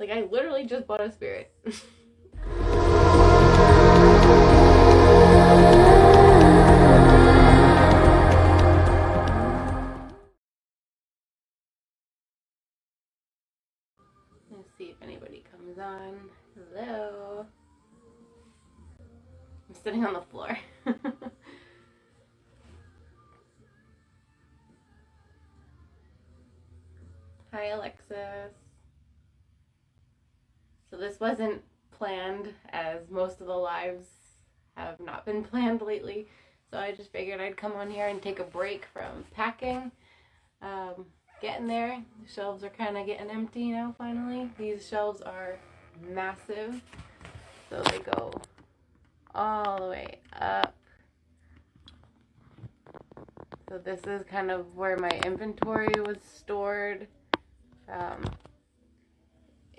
Like, I literally just bought a spirit. Let's see if anybody comes on. Hello. I'm sitting on the floor. Hi, Alexis. So this wasn't planned, as most of the lives have not been planned lately. So I just figured I'd come on here and take a break from packing. Getting there. The shelves are kind of getting empty now, finally. These shelves are massive. So they go all the way up. So this is kind of where my inventory was stored.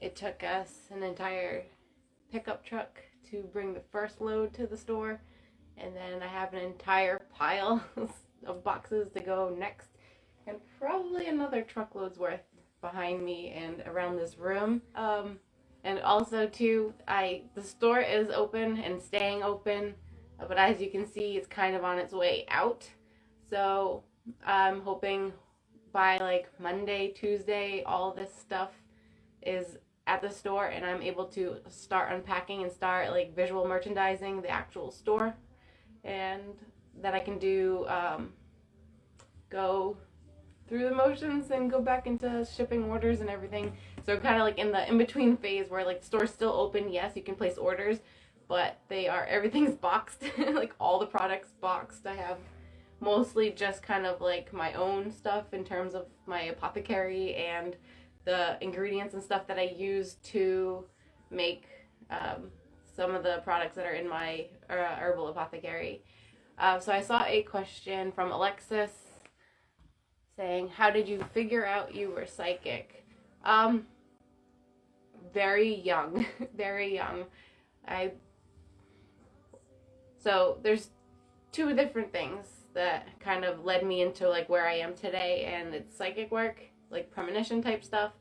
It took us an entire pickup truck to bring the first load to the store, and then I have an entire pile of boxes to go next, and probably another truckload's worth behind me and around this room. And also too, the store is open and staying open, but as you can see, it's kind of on its way out. So I'm hoping by like Monday, Tuesday, all this stuff is at the store and I'm able to start unpacking and start like visual merchandising the actual store, and that I can do go through the motions and go back into shipping orders and everything. So kind of like in the in-between phase where like the store's still open. Yes, you can place orders, but everything's boxed. Like all the products boxed. I have mostly just kind of like my own stuff in terms of my apothecary and the ingredients and stuff that I use to make some of the products that are in my herbal apothecary. So I saw a question from Alexis saying, how did you figure out you were psychic? Very young. Very young. So there's two different things that kind of led me into like where I am today, and it's psychic work, like premonition type stuff,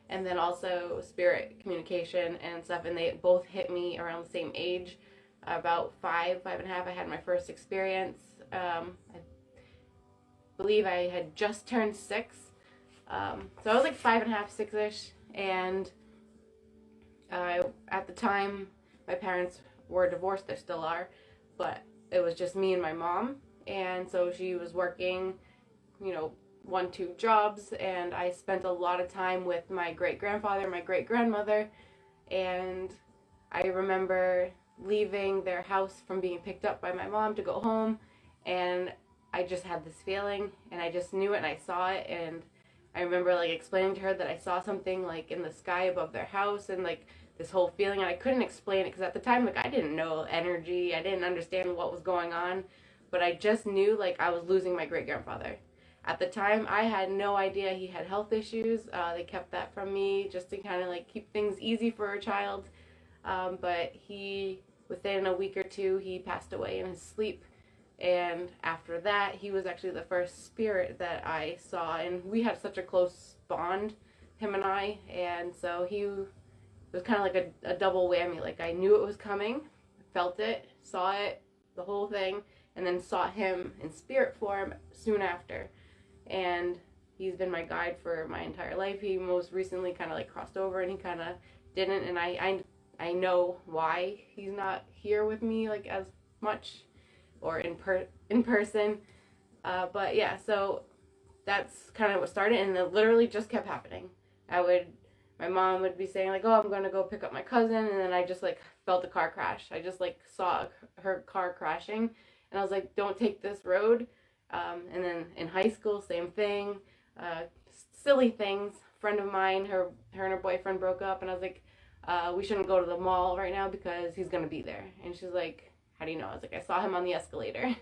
and then also spirit communication and stuff, and they both hit me around the same age, about 5.5. I had my first experience. I believe I had just turned 6, so I was like 5.5, 6ish, and at the time my parents were divorced. They still are, but it was just me and my mom, and so she was working, 1-2 jobs, and I spent a lot of time with my great-grandfather, my great-grandmother, and I remember leaving their house from being picked up by my mom to go home, and I just had this feeling, and I just knew it, and I saw it, and I remember like explaining to her that I saw something like in the sky above their house, and like this whole feeling, and I couldn't explain it because at the time, like, I didn't know energy, I didn't understand what was going on, but I just knew like I was losing my great-grandfather. At the time, I had no idea he had health issues. They kept that from me just to kind of like keep things easy for a child. But within a week or two, he passed away in his sleep. And after that, he was actually the first spirit that I saw. And we had such a close bond, him and I. And so it was kind of like a double whammy. Like I knew it was coming, felt it, saw it, the whole thing, and then saw him in spirit form soon after. And he's been my guide for my entire life. He most recently kind of like crossed over and he kind of didn't, and I know why he's not here with me like as much or in person. But yeah, so that's kind of what started, and it literally just kept happening. My mom would be saying like, oh, I'm gonna go pick up my cousin, and then I just like felt a car crash. I just like saw her car crashing, and I was like, don't take this road. And then in high school, same thing, silly things. A friend of mine, her and her boyfriend broke up, and I was like, we shouldn't go to the mall right now because he's gonna be there. And she's like, how do you know? I was like, I saw him on the escalator.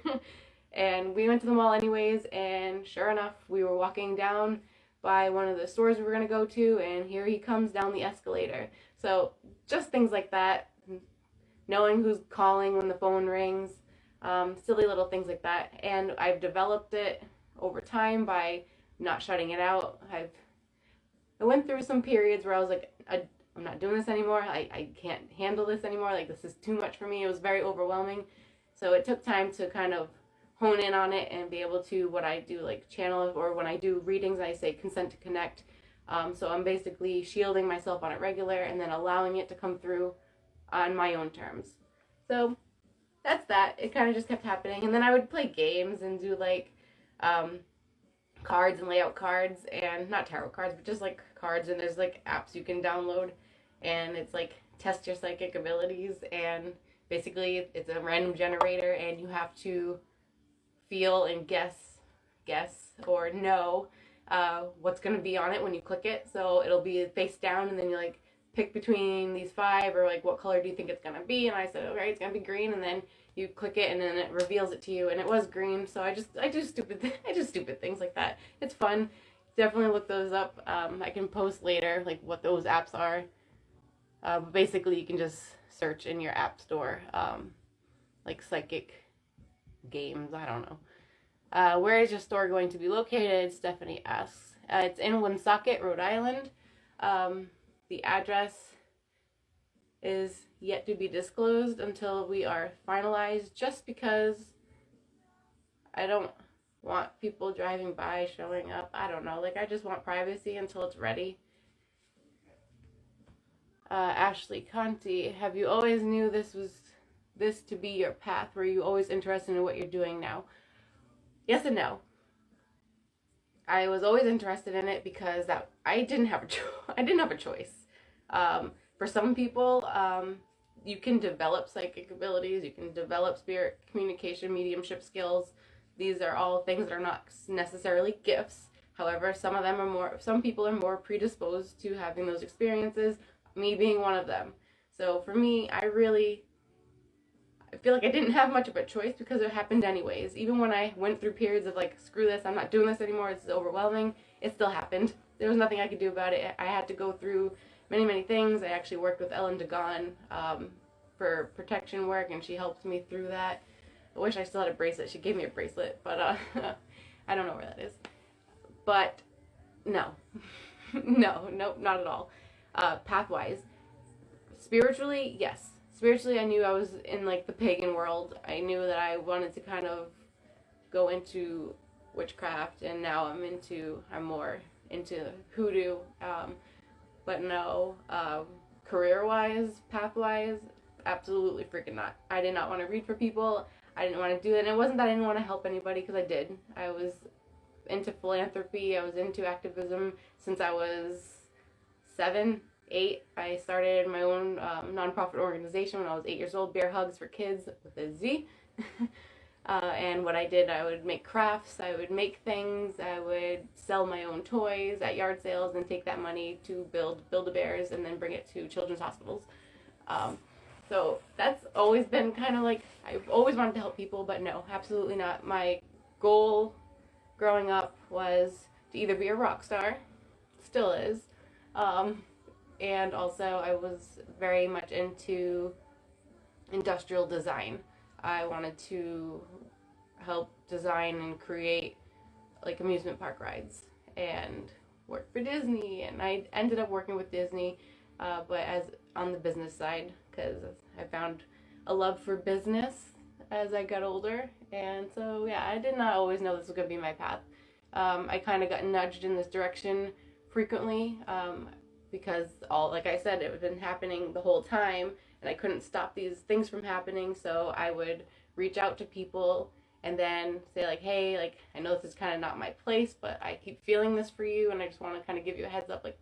And we went to the mall anyways, and sure enough, we were walking down by one of the stores we were gonna go to, and here he comes down the escalator. So just things like that, knowing who's calling when the phone rings. Silly little things like that, and I've developed it over time by not shutting it out. I went through some periods where I was like I'm not doing this anymore. I can't handle this anymore. Like, this is too much for me. It was very overwhelming. So it took time to kind of hone in on it and be able to, what I do, like channel, or when I do readings, I say consent to connect. So I'm basically shielding myself on it regular and then allowing it to come through on my own terms. So that's that. It kind of just kept happening. And then I would play games and do like cards and layout cards, and not tarot cards, but just like cards. And there's like apps you can download, and it's like test your psychic abilities. And basically it's a random generator, and you have to feel and guess or know what's going to be on it when you click it. So it'll be face down, and then you like pick between these 5, or like what color do you think it's going to be. And I said, okay, it's going to be green. And then you click it, and then it reveals it to you, and it was green. So I do stupid things like that. It's fun. Definitely look those up. I can post later like what those apps are. But basically you can just search in your app store like psychic games. I don't know. Where is your store going to be located? Stephanie asks. It's in Woonsocket, Rhode Island. The address is yet to be disclosed until we are finalized, just because I don't want people driving by showing up. I don't know. Like, I just want privacy until it's ready. Ashley Conti, have you always knew this to be your path? Were you always interested in what you're doing now? Yes and no. I was always interested in it because I didn't have a choice. For some people, you can develop psychic abilities, you can develop spirit communication, mediumship skills. These are all things that are not necessarily gifts. However, some people are more predisposed to having those experiences, me being one of them. So for me, I feel like I didn't have much of a choice because it happened anyways. Even when I went through periods of like, screw this, I'm not doing this anymore, it's overwhelming, it still happened. There was nothing I could do about it. I had to go through many things. I actually worked with Ellen Dagon for protection work, and she helped me through that. I wish I still had a bracelet. She gave me a bracelet, but I don't know where that is. But no. No, not at all. Pathwise. Spiritually, yes. Spiritually, I knew I was in like the pagan world. I knew that I wanted to kind of go into witchcraft, and now I'm more into hoodoo. But no, career-wise, path-wise, absolutely freaking not. I did not want to read for people. I didn't want to do it. And it wasn't that I didn't want to help anybody, because I did. I was into philanthropy. I was into activism since I was 7, 8. I started my own nonprofit organization when I was 8 years old, Bear Hugs for Kids with a Z. And what I did, I would make crafts, I would make things, I would sell my own toys at yard sales and take that money to build Build-A-Bears and then bring it to children's hospitals. So that's always been kind of like, I've always wanted to help people, but no, absolutely not. My goal growing up was to either be a rock star, still is, and also I was very much into industrial design. I wanted to help design and create like amusement park rides and work for Disney, and I ended up working with Disney, but as on the business side, because I found a love for business as I got older. And so yeah, I did not always know this was going to be my path. I kind of got nudged in this direction frequently, because like I said, it had been happening the whole time, and I couldn't stop these things from happening. So I would reach out to people and then say like, hey, like, I know this is kind of not my place, but I keep feeling this for you, and I just want to kind of give you a heads up. Like,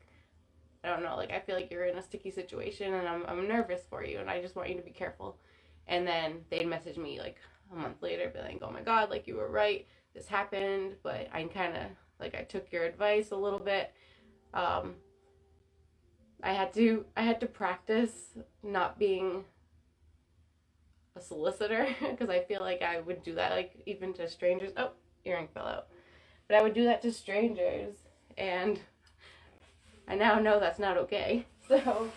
I don't know, like, I feel like you're in a sticky situation, and I'm nervous for you, and I just want you to be careful. And then they'd message me like a month later, be like, oh my God, like, you were right, this happened, but I kind of, like, I took your advice a little bit. I had to practice not being a solicitor, because I feel like I would do that, like, even to strangers. Oh, earring fell out. But I would do that to strangers, and I now know that's not okay. So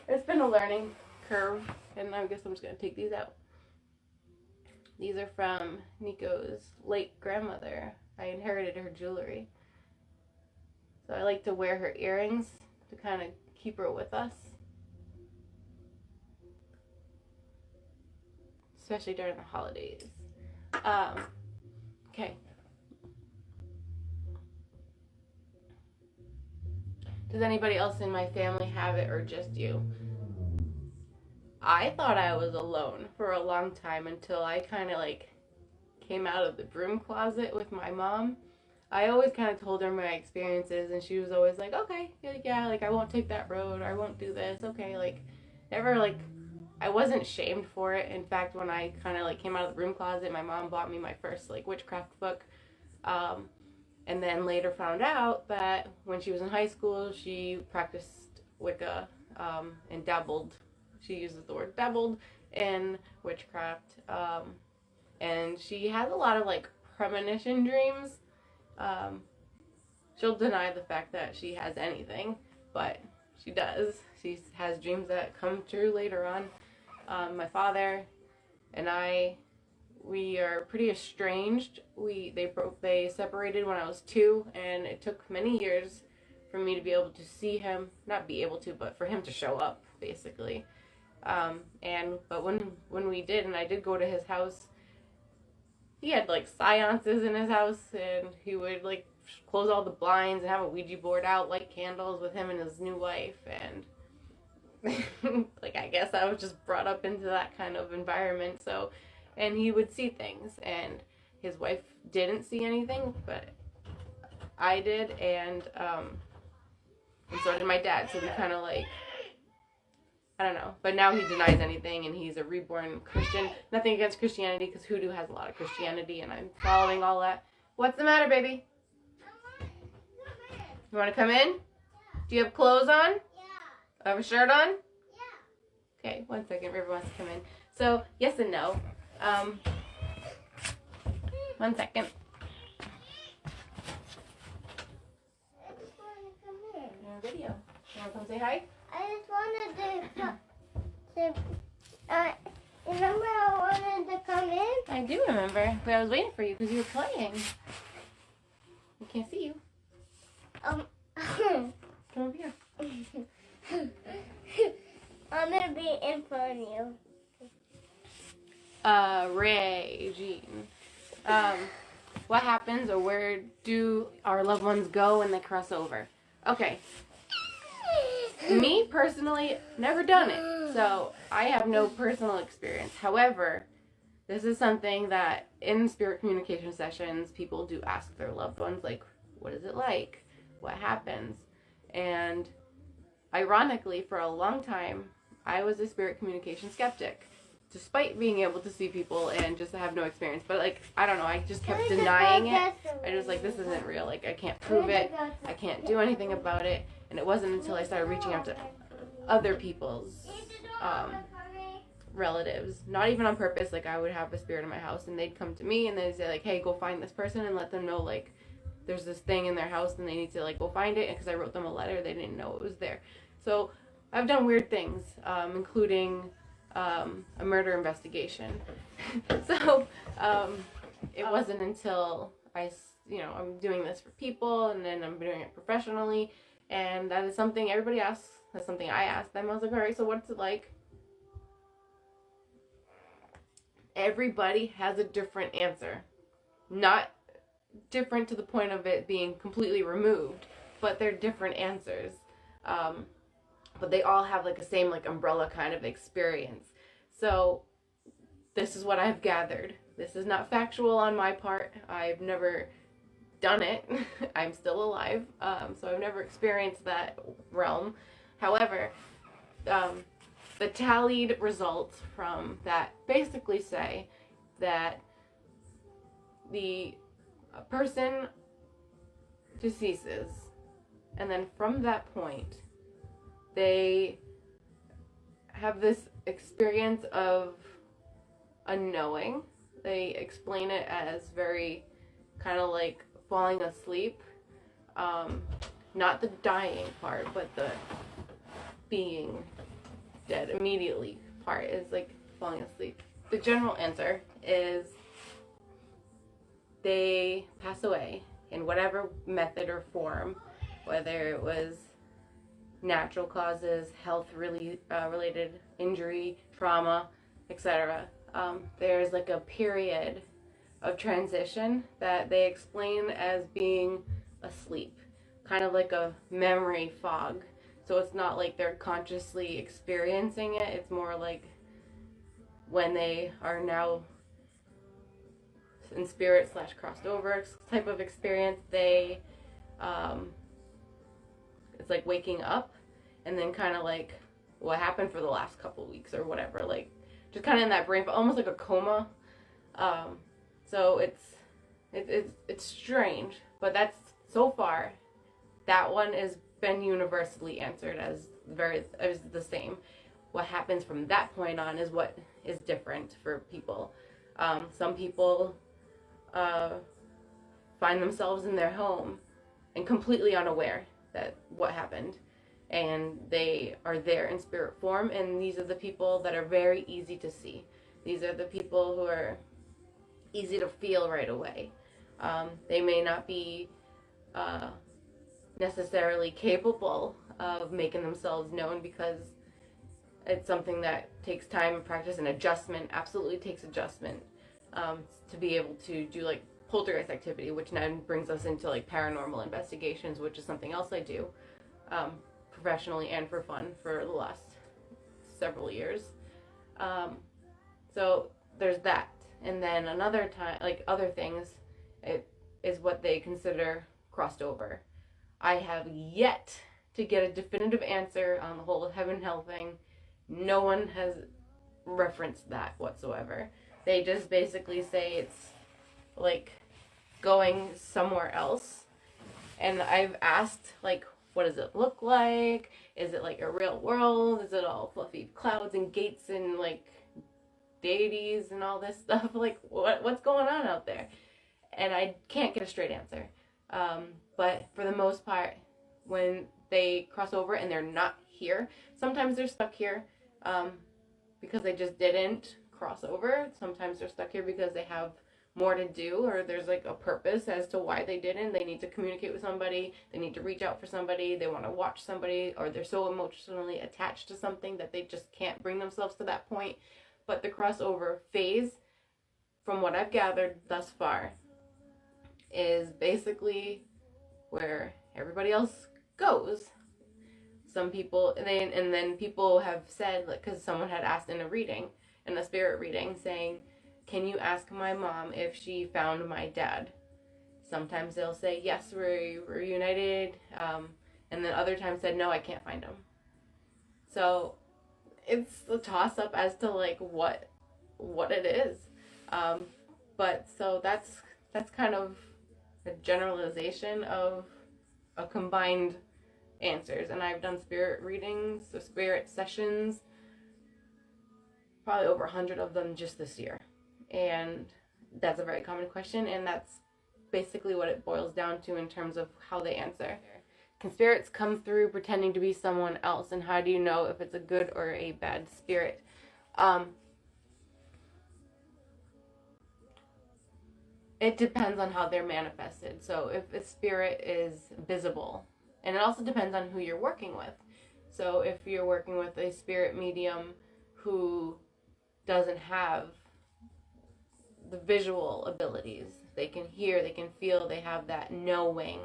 it's been a learning curve, and I guess I'm just going to take these out. These are from Nico's late grandmother. I inherited her jewelry. So I like to wear her earrings to kind of keep her with us, especially during the holidays. Okay. Does anybody else in my family have it, or just you? I thought I was alone for a long time until I kind of like came out of the broom closet with my mom. I always kind of told her my experiences, and she was always like, okay, yeah, like I won't take that road, or I won't do this, okay, like never like, I wasn't shamed for it. In fact, when I kind of like came out of the broom closet, my mom bought me my first like witchcraft book. And then later found out that when she was in high school, she practiced Wicca and dabbled. She uses the word dabbled in witchcraft. And she has a lot of like premonition dreams. She'll deny the fact that she has anything, but she does. She has dreams that come true later on. My father and I, we are pretty estranged. They separated when I was 2, and it took many years for me to be able to see him. Not be able to, but for him to show up, basically. But when we did, and I did go to his house, he had like seances in his house, and he would like close all the blinds and have a Ouija board out, light candles with him and his new wife, and like I guess I was just brought up into that kind of environment. So, and he would see things, and his wife didn't see anything, but I did, and so did my dad. So we kind of like, I don't know, but now he denies anything, and he's a reborn Christian. Nothing against Christianity, because Hoodoo has a lot of Christianity, and I'm following all that. What's the matter, baby? You want to come in? Do you have clothes on? Yeah. Have a shirt on? Yeah. Okay, 1 second. River wants to come in. So, yes and no. 1 second. I just want to come in. You're on video. You want to come say hi? I just wanted remember I wanted to come in? I do remember, but I was waiting for you because you were playing. I can't see you. Come over here. I'm going to be in front of you. Regine. What happens, or where do our loved ones go when they cross over? Okay. Me, personally, never done it, so I have no personal experience. However, this is something that in spirit communication sessions, people do ask their loved ones, like, what is it like? What happens? And ironically, for a long time, I was a spirit communication skeptic, despite being able to see people and just have no experience. But like, I don't know, I just kept denying it. I was like, this isn't real, like I can't prove it, I can't do anything about it. And it wasn't until I started reaching out to other people's relatives, not even on purpose. Like, I would have a spirit in my house, and they'd come to me, and they'd say like, hey, go find this person, and let them know like there's this thing in their house, and they need to like go find it. And because I wrote them a letter, they didn't know it was there. So I've done weird things, including a murder investigation. So it wasn't until I'm doing this for people, and then I'm doing it professionally, and that is something everybody asks. That's something I asked them. I was like, all right, so what's it like? Everybody has a different answer. Not different to the point of it being completely removed, but they're different answers. But they all have like the same like umbrella kind of experience. So this is what I've gathered. This is not factual on my part. I've never done it. I'm still alive, so I've never experienced that realm. However, the tallied results from that basically say that the person deceases, and then from that point they have this experience of unknowing. They explain it as very kind of like falling asleep, not the dying part, but the being dead immediately part is like falling asleep. The general answer is they pass away in whatever method or form, whether it was natural causes, health really related injury, trauma, etc. There's like a period of transition that they explain as being asleep, kind of like a memory fog. So it's not like they're consciously experiencing it, it's more like when they are now in spirit slash crossed over type of experience, they it's like waking up and then kind of like what happened for the last couple weeks or whatever, like just kind of in that brain, almost like a coma. So it's strange, but that's so far that one has been universally answered as the same. What happens from that point on is what is different for people. Some people find themselves in their home and completely unaware that what happened, and they are there in spirit form, and these are the people that are very easy to see. These are the people who are easy to feel right away. They may not be necessarily capable of making themselves known because it's something that takes time and practice and adjustment, absolutely takes adjustment, to be able to do like poltergeist activity, which now brings us into like paranormal investigations, which is something else I do professionally and for fun for the last several years. So there's that. And then another time, like other things, it is what they consider crossed over. I have yet to get a definitive answer on the whole heaven hell thing. No one has referenced that whatsoever. They just basically say it's like going somewhere else. And I've asked, like, what does it look like? Is it like a real world? Is it all fluffy clouds and gates and like deities and all this stuff? Like, what's going on out there? And I can't get a straight answer. But for the most part, when they cross over and they're not here, sometimes they're stuck here because they just didn't cross over. Sometimes they're stuck here because they have more to do, or there's like a purpose as to why they didn't. They need to communicate with somebody, they need to reach out for somebody, they want to watch somebody, or they're so emotionally attached to something that they just can't bring themselves to that point. But the crossover phase, from what I've gathered thus far, is basically where everybody else goes. Some people, and then people have said, like, because someone had asked in a spirit reading, saying, can you ask my mom if she found my dad? Sometimes they'll say, yes, we're reunited, and then other times said, no, I can't find him. So it's a toss-up as to, like, what it is. But so that's kind of a generalization of a combined answers. And I've done spirit readings, so spirit sessions, probably over 100 of them just this year. And that's a very common question, and that's basically what it boils down to in terms of how they answer. Can spirits come through pretending to be someone else, and how do you know if it's a good or a bad spirit? It depends on how they're manifested. So if a spirit is visible, and it also depends on who you're working with. So if you're working with a spirit medium who doesn't have the visual abilities, they can hear, they can feel, they have that knowing,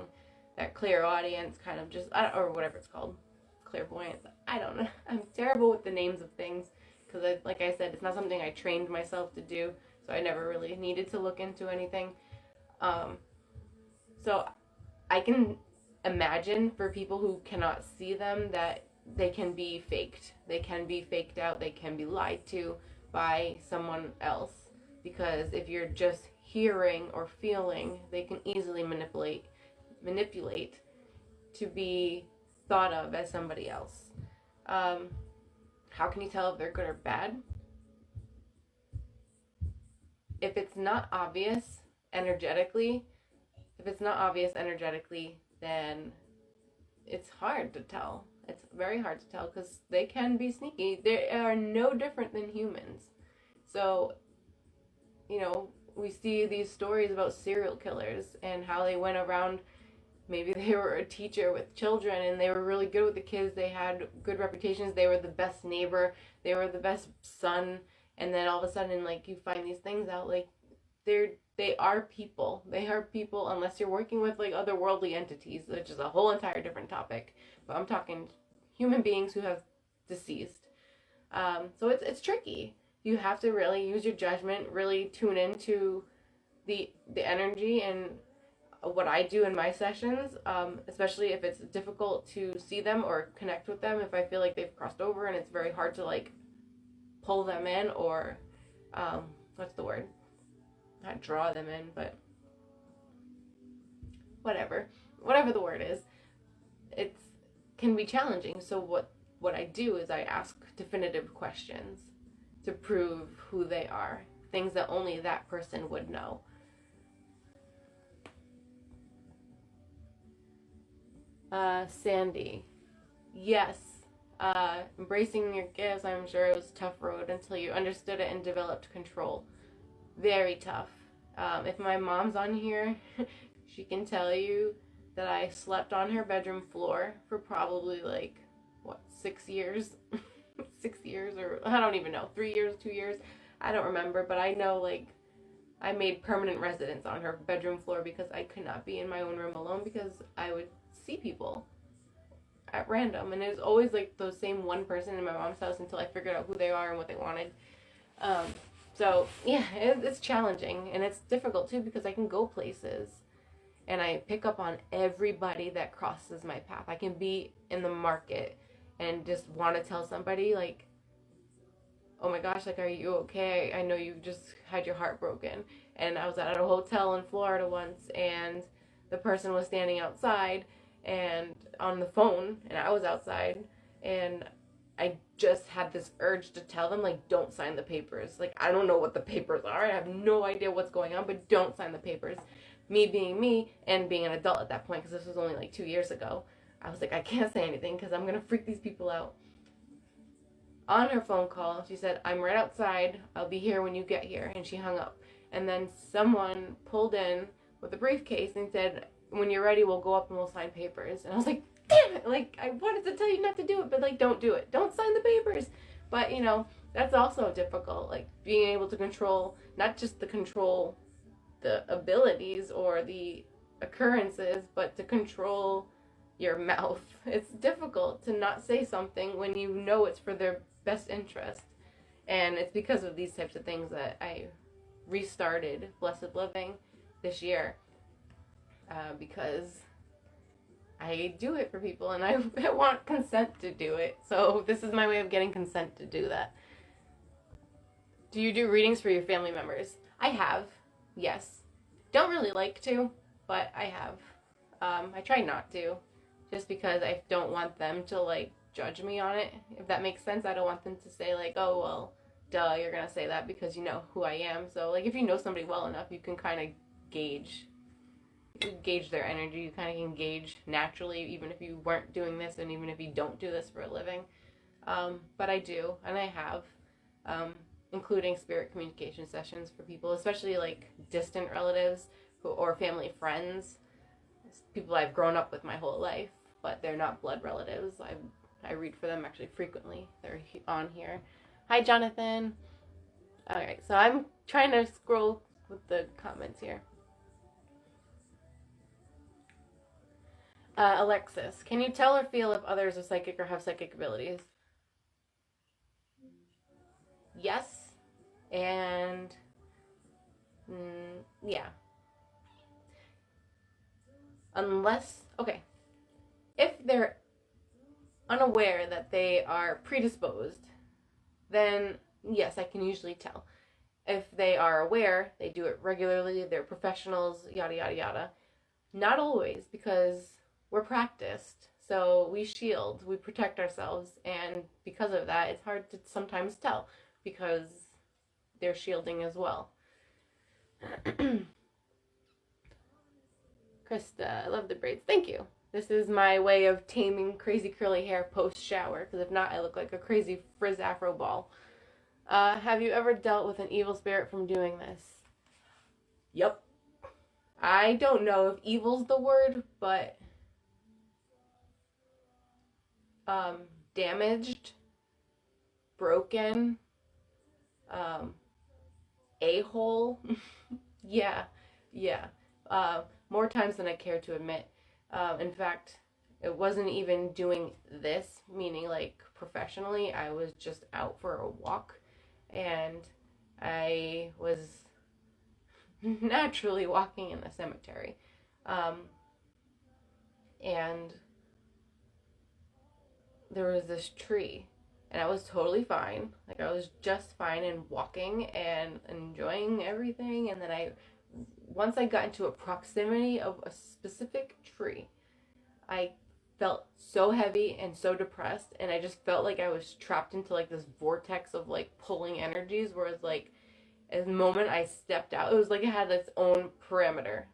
that clairaudience kind of just, or whatever it's called, clairvoyance, I don't know. I'm terrible with the names of things because, like I said, it's not something I trained myself to do, so I never really needed to look into anything. So I can imagine for people who cannot see them that they can be faked. They can be faked out. They can be lied to by someone else. Because if you're just hearing or feeling, they can easily manipulate to be thought of as somebody else. How can you tell if they're good or bad? If it's not obvious energetically, then it's hard to tell. It's very hard to tell because they can be sneaky. They are no different than humans. So, you know, we see these stories about serial killers and how they went around maybe they were a teacher with children and they were really good with the kids. They had good reputations. They were the best neighbor. They were the best son. And then all of a sudden, like, you find these things out, like, they are people. They are people unless you're working with, like, otherworldly entities, which is a whole entire different topic. But I'm talking human beings who have deceased. So it's tricky. You have to really use your judgment, really tune into the energy. And what I do in my sessions, especially if it's difficult to see them or connect with them, if I feel like they've crossed over and it's very hard to, like, pull them in or, what's the word? Not draw them in, but whatever the word is, it can be challenging. So what I do is I ask definitive questions to prove who they are, things that only that person would know. Sandy, yes. Embracing your gifts, I'm sure it was a tough road until you understood it and developed control. Very tough. If my mom's on here, she can tell you that I slept on her bedroom floor for probably, like, 6 years? 6 years, or I don't even know, 3 years, 2 years, I don't remember, but I know, like, I made permanent residence on her bedroom floor because I could not be in my own room alone because I would see people at random, and it was always, like, those same one person in my mom's house until I figured out who they are and what they wanted. So, yeah, it's challenging, and it's difficult, too, because I can go places, and I pick up on everybody that crosses my path. I can be in the market and just want to tell somebody, like, oh my gosh, like, are you okay? I know you just had your heart broken. And I was at a hotel in Florida once, and the person was standing outside and on the phone, and I was outside, and I just had this urge to tell them, like, don't sign the papers. Like, I don't know what the papers are. I have no idea what's going on, but don't sign the papers. Me being me and being an adult at that point, because this was only like 2 years ago, I was like, I can't say anything because I'm going to freak these people out. On her phone call, she said, I'm right outside. I'll be here when you get here. And she hung up. And then someone pulled in with a briefcase and said, when you're ready, we'll go up and we'll sign papers. And I was like, damn it. Like, I wanted to tell you not to do it, but, like, don't do it. Don't sign the papers. But, you know, that's also difficult. Like, being able to control, not just the control the abilities or the occurrences, but to control your mouth. It's difficult to not say something when you know it's for their best interest. And it's because of these types of things that I restarted Blessed Living this year, because I do it for people and I want consent to do it. So this is my way of getting consent to do that. Do you do readings for your family members? I have, yes. Don't really like to, but I have. I try not to, just because I don't want them to, like, judge me on it, if that makes sense. I don't want them to say, like, oh, well, duh, you're gonna say that because you know who I am. So, like, if you know somebody well enough, you can kind of gauge their energy. You kind of can gauge naturally, even if you weren't doing this and even if you don't do this for a living. But I do, and I have, including spirit communication sessions for people, especially, like, distant relatives or family friends, people I've grown up with my whole life, but they're not blood relatives. I read for them actually frequently. They're on here. Hi, Jonathan. Alright, so I'm trying to scroll with the comments here. Alexis, can you tell or feel if others are psychic or have psychic abilities? Yes. And yeah. Unless, okay, if they're unaware that they are predisposed, then yes, I can usually tell. If they are aware, they do it regularly, they're professionals, yada, yada, yada. Not always, because we're practiced. So we shield, we protect ourselves, and because of that, it's hard to sometimes tell, because they're shielding as well. Krista, I love the braids. Thank you. This is my way of taming crazy curly hair post-shower, because if not, I look like a crazy frizz afro ball. Have you ever dealt with an evil spirit from doing this? Yep. I don't know if evil's the word, but um, damaged, broken, um, a-hole. Yeah, yeah. More times than I care to admit. In fact, it wasn't even doing this, meaning like professionally. I was just out for a walk and I was naturally walking in the cemetery. Um, and there was this tree and I was totally fine. Like I was just fine and walking and enjoying everything. And then once I got into a proximity of a specific tree, I felt so heavy and so depressed. And I just felt like I was trapped into like this vortex of like pulling energies where it's like, at the moment I stepped out, it was like it had its own parameter.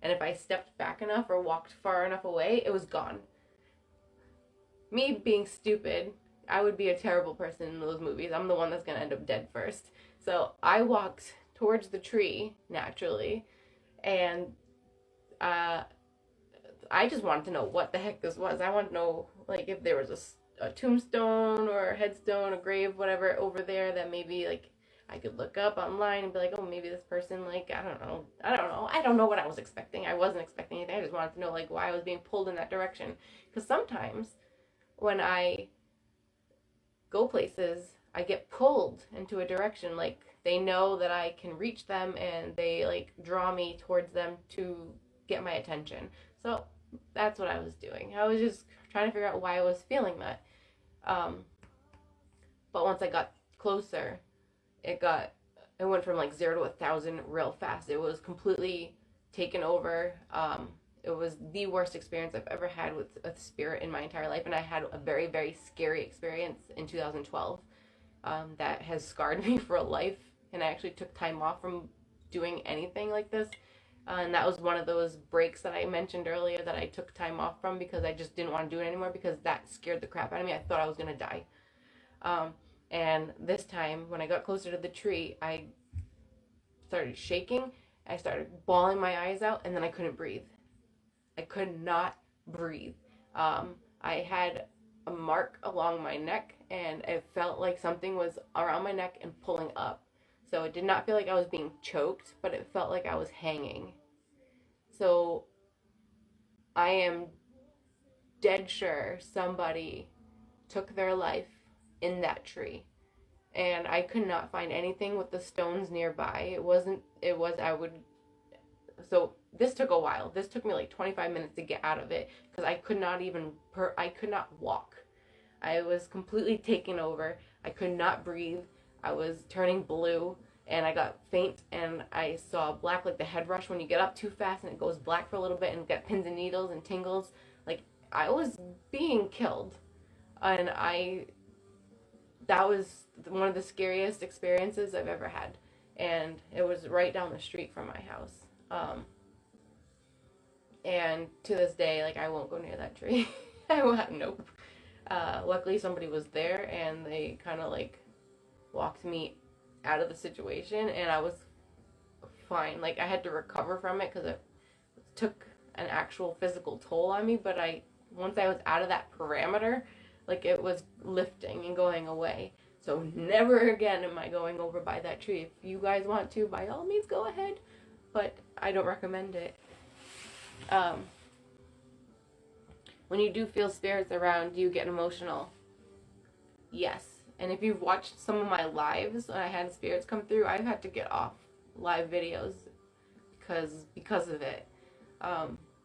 And if I stepped back enough or walked far enough away, it was gone. Me being stupid, I would be a terrible person in those movies. I'm the one that's gonna end up dead first. So I walked towards the tree naturally, and uh, I just wanted to know what the heck this was. I wanted to know like if there was a tombstone or a headstone, a grave, whatever over there that maybe like I could look up online and be like, oh, maybe this person like I don't know what I was expecting. I wasn't expecting anything. I just wanted to know like why I was being pulled in that direction. Because sometimes when I go places, I get pulled into a direction. Like they know that I can reach them and they like draw me towards them to get my attention. So that's what I was doing. I was just trying to figure out why I was feeling that. Um, but once I got closer, it went from like 0 to 1,000 real fast. It was completely taken over. It was the worst experience I've ever had with a spirit in my entire life, and I had a very, very scary experience in 2012 that has scarred me for life. And I actually took time off from doing anything like this, and that was one of those breaks that I mentioned earlier that I took time off from because I just didn't want to do it anymore because that scared the crap out of me. I thought I was gonna die. Um, and this time, when I got closer to the tree, I started shaking. I started bawling my eyes out, and then I couldn't breathe. I could not breathe. I had a mark along my neck, and it felt like something was around my neck and pulling up. So it did not feel like I was being choked, but it felt like I was hanging. So I am dead sure somebody took their life in that tree. And I could not find anything with the stones nearby. I would, so this took a while. This took me like 25 minutes to get out of it because I could not walk. I was completely taken over. I could not breathe. I was turning blue and I got faint and I saw black like the head rush when you get up too fast and it goes black for a little bit and get pins and needles and tingles. Like I was being killed. And that was one of the scariest experiences I've ever had. And it was right down the street from my house. And to this day, like, I won't go near that tree. I won't, nope. Luckily, somebody was there and they kind of like walked me out of the situation, and I was fine. Like, I had to recover from it because it took an actual physical toll on me, but once I was out of that parameter, like, it was lifting and going away. So never again am I going over by that tree. If you guys want to, by all means, go ahead. But I don't recommend it. When you do feel spirits around, do you get emotional? Yes. And if you've watched some of my lives when I had spirits come through, I've had to get off live videos because of it.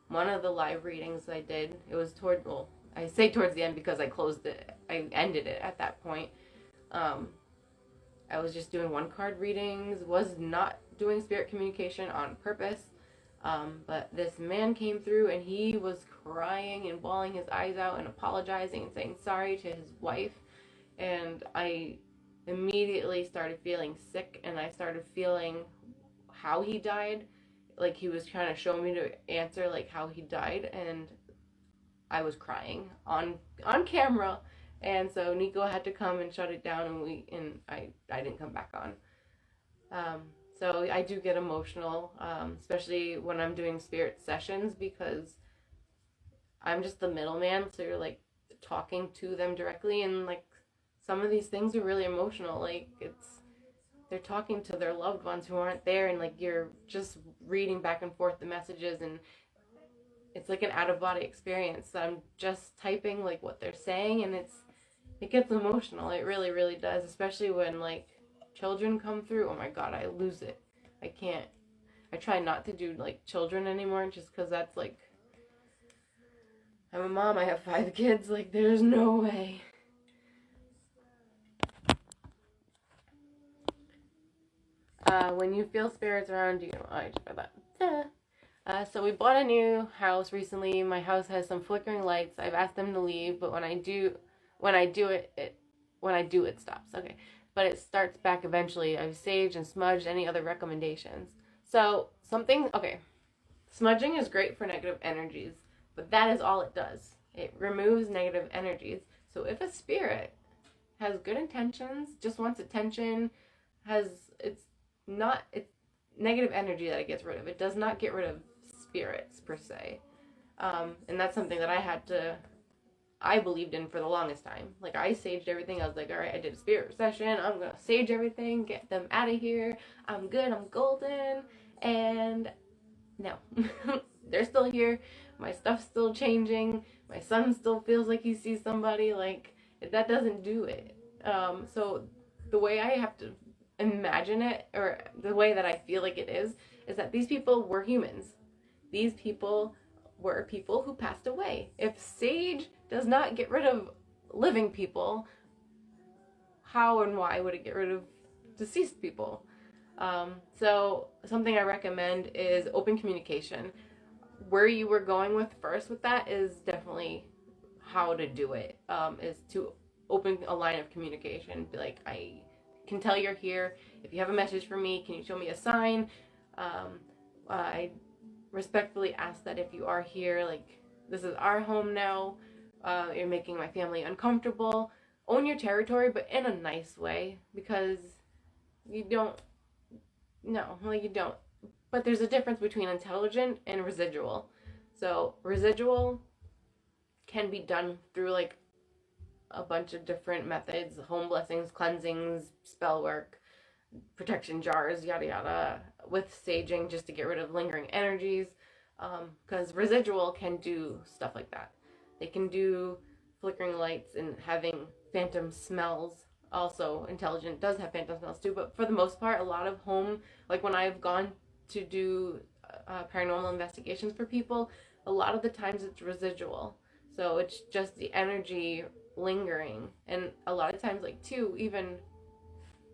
One of the live readings I did, it was I say towards the end because I ended it at that point. I was just doing one card readings, was not doing spirit communication on purpose. But this man came through and he was crying and bawling his eyes out and apologizing and saying sorry to his wife. And I immediately started feeling sick, and I started feeling how he died. Like he was trying to show me to answer like how he died, and I was crying on camera. And so Nico had to come and shut it down, and I didn't come back on. So I do get emotional, especially when I'm doing spirit sessions, because I'm just the middleman. So you're like talking to them directly, and like some of these things are really emotional. Like they're talking to their loved ones who aren't there, and like you're just reading back and forth the messages, and it's like an out of body experience. So I'm just typing like what they're saying, and it gets emotional. It really, really does, especially when like children come through. Oh my god, I lose it. I can't. I try not to do like children anymore, just because that's like, I'm a mom. I have 5 kids. Like, there's no way. When you feel spirits around you, I just read that. So we bought a new house recently. My house has some flickering lights. I've asked them to leave, but when I do it stops. Okay, but it starts back eventually. I've saged and smudged. Any other recommendations? So something. Okay, smudging is great for negative energies, but that is all it does. It removes negative energies. So if a spirit has good intentions, just wants attention, it's negative energy that it gets rid of. It does not get rid of spirits per se. And that's something that I believed in for the longest time. Like, I saged everything. I was like, all right, I did a spirit session. I'm going to sage everything, get them out of here. I'm good. I'm golden. And no, they're still here. My stuff's still changing. My son still feels like he sees somebody. Like, that doesn't do it. So the way I have to imagine it, or the way that I feel like it is that these people were humans. These people were people who passed away. If sage does not get rid of living people, how and why would it get rid of deceased people? So something I recommend is open communication. Where you were going with first with that is definitely how to do it, is to open a line of communication. Be like, I can tell you're here. If you have a message for me, can you show me a sign? I respectfully ask that if you are here, like, this is our home now. You're making my family uncomfortable. Own your territory, but in a nice way, because you don't. No, like, you don't. But there's a difference between intelligent and residual. So residual can be done through like a bunch of different methods: home blessings, cleansings, spell work, protection jars, yada yada, with saging, just to get rid of lingering energies. Because residual can do stuff like that. They can do flickering lights and having phantom smells. Also, intelligent does have phantom smells too, but for the most part, a lot of home, like when I've gone to do paranormal investigations for people, a lot of the times it's residual. So it's just the energy lingering, and a lot of times, like, too, even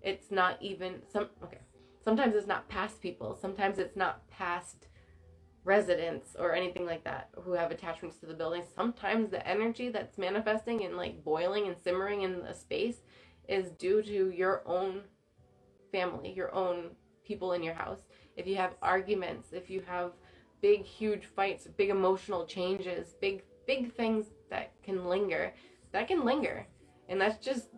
it's not even sometimes it's not past people, sometimes it's not past residents or anything like that who have attachments to the building. Sometimes the energy that's manifesting and like boiling and simmering in the space is due to your own family, your own people in your house. If you have arguments, if you have big huge fights, big emotional changes, big things that can linger, and that's just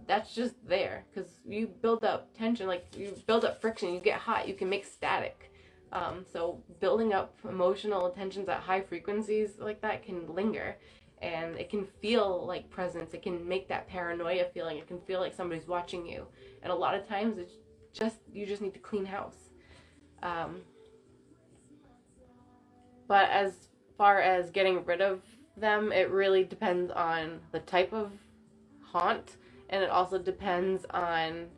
there, because you build up tension, like you build up friction, you get hot, you can make static. So building up emotional tensions at high frequencies like that can linger, and it can feel like presence. It can make that paranoia feeling. It can feel like somebody's watching you, and a lot of times it's just, you just need to clean house. But as far as getting rid of them, it really depends on the type of haunt, and it also depends on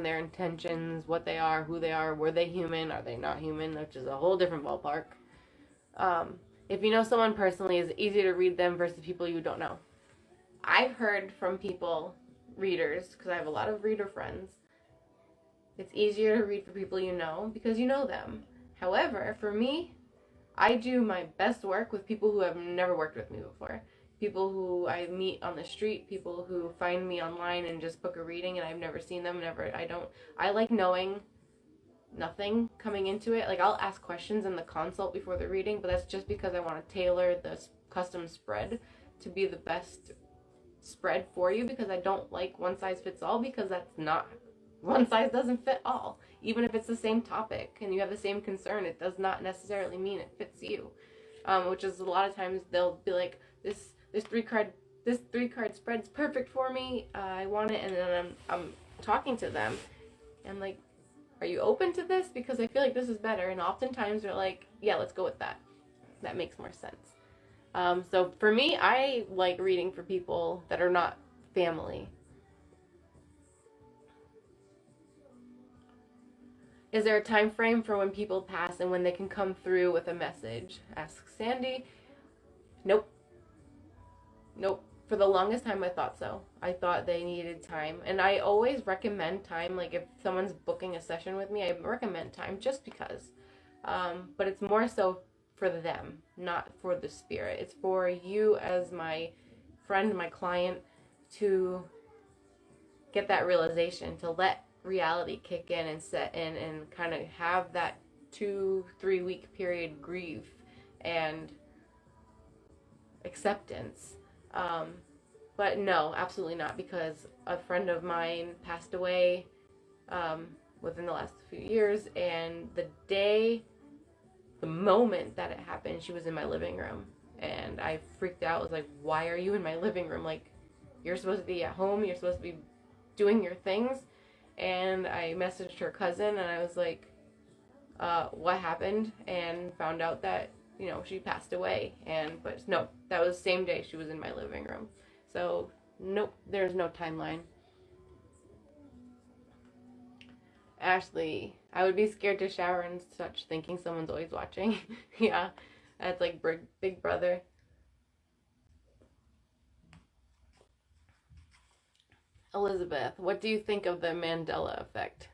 their intentions, what they are, who they are, were they human, are they not human, which is a whole different ballpark. If you know someone personally, it's easier to read them versus people you don't know. I've heard from people, readers, because I have a lot of reader friends, it's easier to read for people you know because you know them. However, for me, I do my best work with people who have never worked with me before. People who I meet on the street, people who find me online and just book a reading and I've never seen them, I like knowing nothing coming into it. Like, I'll ask questions in the consult before the reading, but that's just because I want to tailor the custom spread to be the best spread for you, because I don't like one size fits all, because that's not, one size doesn't fit all. Even if it's the same topic and you have the same concern, it does not necessarily mean it fits you. Which is a lot of times they'll be like, this 3-card spread's perfect for me. I want it, and then I'm talking to them, and like, are you open to this? Because I feel like this is better. And oftentimes they're like, yeah, let's go with that. That makes more sense. So for me, I like reading for people that are not family. Is there a time frame for when people pass and when they can come through with a message? Asks Sandy. Nope. For the longest time, I thought so. I thought they needed time. And I always recommend time. Like, if someone's booking a session with me, I recommend time just because. But it's more so for them, not for the spirit. It's for you as my friend, my client, to get that realization, to let reality kick in and set in and kind of have that 2-3 week period grief and acceptance. But no, absolutely not, because a friend of mine passed away within the last few years, and the moment that it happened, she was in my living room, and I freaked out. I was like, why are you in my living room? Like, you're supposed to be at home, you're supposed to be doing your things. And I messaged her cousin, and I was like, what happened? And found out that, she passed away. But no, that was the same day she was in my living room. So, nope, there's no timeline. Ashley, I would be scared to shower and such, thinking someone's always watching. Yeah, that's like Big Brother. Elizabeth, what do you think of the Mandela Effect?